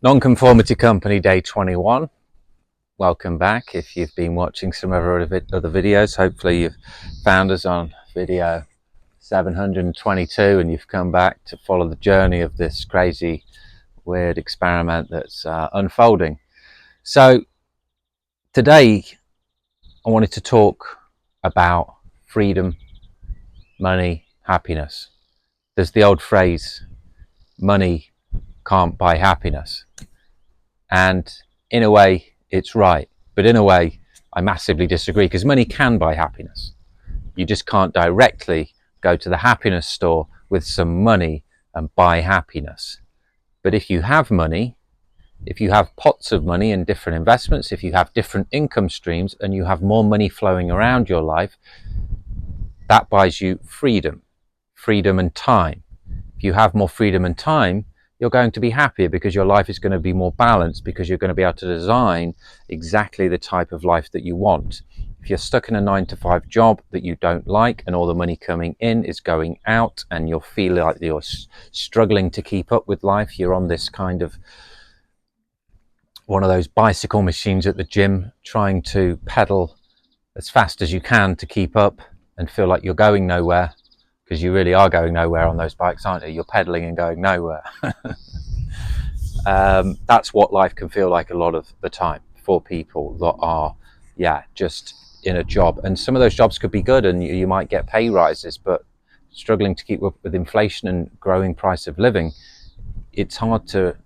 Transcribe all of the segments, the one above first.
Nonconformity Company Day 21. Welcome back. If you've been watching some of our other videos, hopefully you've found us on video 722 and you've come back to follow the journey of this crazy, weird experiment that's unfolding. So today I wanted to talk about freedom, money, happiness. There's the old phrase, money can't buy happiness. And in a way, it's right. But in a way, I massively disagree, because money can buy happiness. You just can't directly go to the happiness store with some money and buy happiness. But if you have money, if you have pots of money in different investments, if you have different income streams and you have more money flowing around your life, that buys you freedom and time. If you have more freedom and time, you're going to be happier, because your life is going to be more balanced, because you're going to be able to design exactly the type of life that you want. If you're stuck in a 9-to-5 job that you don't like, and all the money coming in is going out, and you'll feel like you're struggling to keep up with life, you're on this kind of one of those bicycle machines at the gym, trying to pedal as fast as you can to keep up and feel like you're going nowhere, because you really are going nowhere on those bikes, aren't you? You're pedaling and going nowhere. That's what life can feel like a lot of the time for people that are, just in a job. And some of those jobs could be good, and you might get pay rises, but struggling to keep up with inflation and growing price of living, it's hard to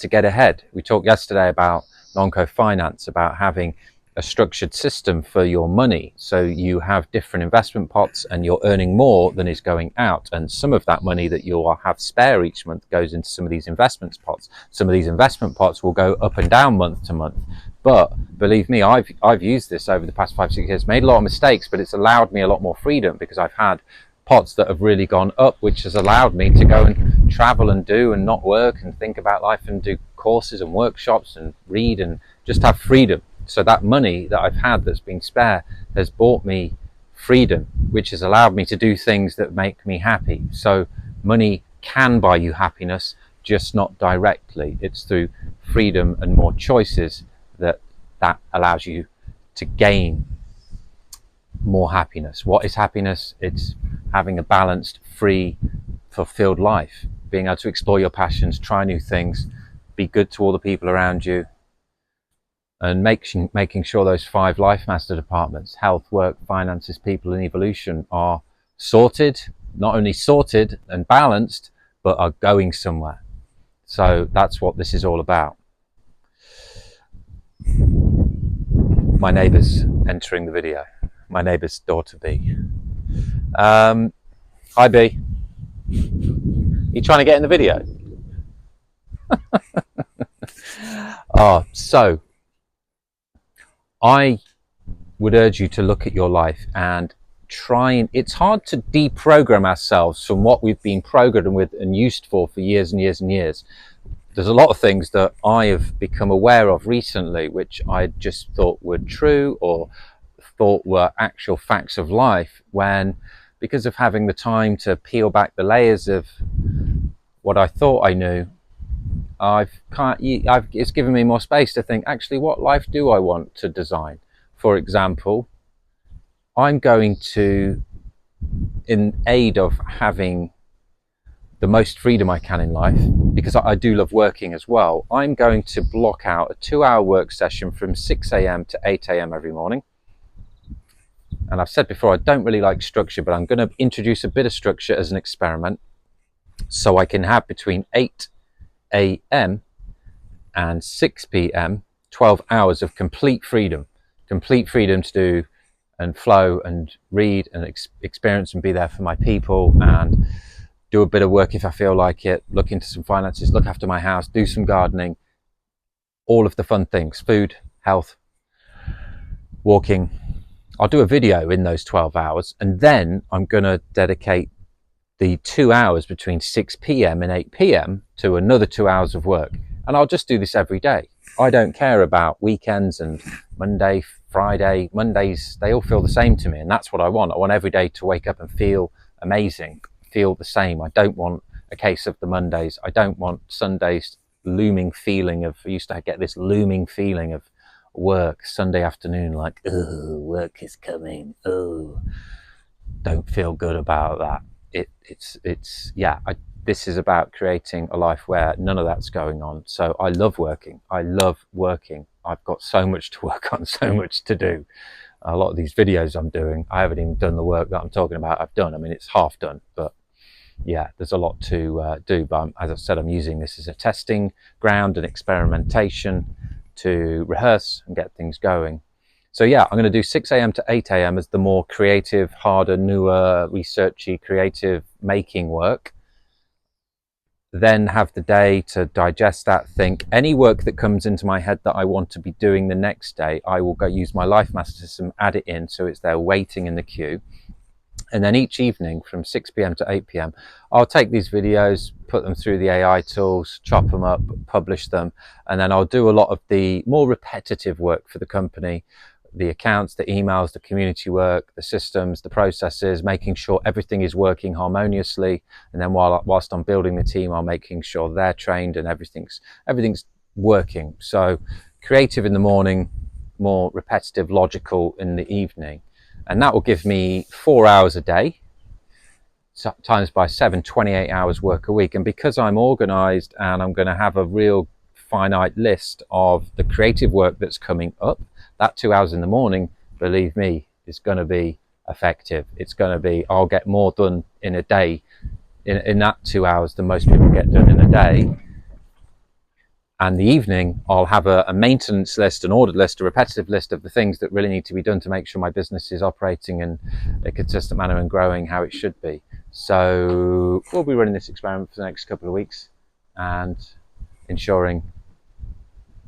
get ahead. We talked yesterday about nonco finance, about having a structured system for your money, so you have different investment pots and you're earning more than is going out, and some of that money that you'll have spare each month goes into some of these investment pots. Some of these investment pots will go up and down month to month, but believe me, I've used this over the past 5-6 years, made a lot of mistakes, but it's allowed me a lot more freedom, because I've had pots that have really gone up, which has allowed me to go and travel and do and not work and think about life and do courses and workshops and read and just have freedom. So that money that I've had that's been spare has bought me freedom, which has allowed me to do things that make me happy. So money can buy you happiness, just not directly. It's through freedom and more choices that allows you to gain more happiness. What is happiness? It's having a balanced, free, fulfilled life, being able to explore your passions, try new things, be good to all the people around you, and making sure those 5 life master departments, health, work, finances, people, and evolution, are sorted, not only sorted and balanced, but are going somewhere. So that's what this is all about. My neighbour's entering the video. My neighbour's daughter B. Hi B. You trying to get in the video? So I would urge you to look at your life and it's hard to deprogram ourselves from what we've been programmed with and used for years and years and years. There's a lot of things that I have become aware of recently, which I just thought were true or thought were actual facts of life, when, because of having the time to peel back the layers of what I thought I knew, it's given me more space to think, actually, what life do I want to design? For example, I'm going to, in aid of having the most freedom I can in life, because I do love working as well, I'm going to block out a 2-hour work session from 6 a.m. to 8 a.m. every morning. And I've said before, I don't really like structure, but I'm going to introduce a bit of structure as an experiment, so I can have between 8 a.m. and 6 p.m. 12 hours of complete freedom to do and flow and read and experience and be there for my people, and do a bit of work if I feel like it, look into some finances, look after my house, do some gardening, all of the fun things, food, health, walking. I'll do a video in those 12 hours, and then I'm going to dedicate the 2 hours between 6 p.m. and 8 p.m. to another 2 hours of work. And I'll just do this every day. I don't care about weekends and Monday, Friday, Mondays. They all feel the same to me, and that's what I want. I want every day to wake up and feel amazing, feel the same. I don't want a case of the Mondays. I don't want Sundays looming feeling of, I used to get this looming feeling of work Sunday afternoon, like, oh, work is coming, oh, don't feel good about that. This is about creating a life where none of that's going on. So I love working. I've got so much to work on, so much to do. A lot of these videos I'm doing, I haven't even done the work that I'm talking about I've done. I mean, it's half done, but yeah, there's a lot to do. But as I said, I'm using this as a testing ground and experimentation to rehearse and get things going. So yeah, I'm going to do 6 a.m. to 8 a.m. as the more creative, harder, newer, researchy, creative making work. Then have the day to digest that, think. Any work that comes into my head that I want to be doing the next day, I will go use my Life Master system, add it in so it's there waiting in the queue. And then each evening from 6 p.m. to 8 p.m, I'll take these videos, put them through the AI tools, chop them up, publish them, and then I'll do a lot of the more repetitive work for the company, the accounts, the emails, the community work, the systems, the processes, making sure everything is working harmoniously. And then whilst I'm building the team, I'm making sure they're trained and everything's working. So creative in the morning, more repetitive, logical in the evening. And that will give me 4 hours a day, times by 7, 28 hours work a week. And because I'm organized and I'm going to have a real finite list of the creative work that's coming up, that 2 hours in the morning, believe me, is going to be effective. It's going to be, I'll get more done in a day in that 2 hours than most people get done in a day. And the evening, I'll have a maintenance list, an ordered list, a repetitive list of the things that really need to be done to make sure my business is operating in a consistent manner and growing how it should be. So we'll be running this experiment for the next couple of weeks and ensuring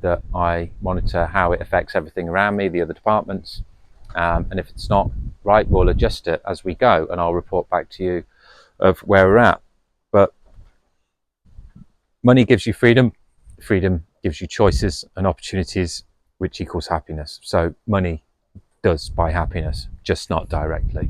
that I monitor how it affects everything around me, the other departments. And if it's not right, we'll adjust it as we go and I'll report back to you of where we're at. But money gives you freedom. Freedom gives you choices and opportunities, which equals happiness. So money does buy happiness, just not directly.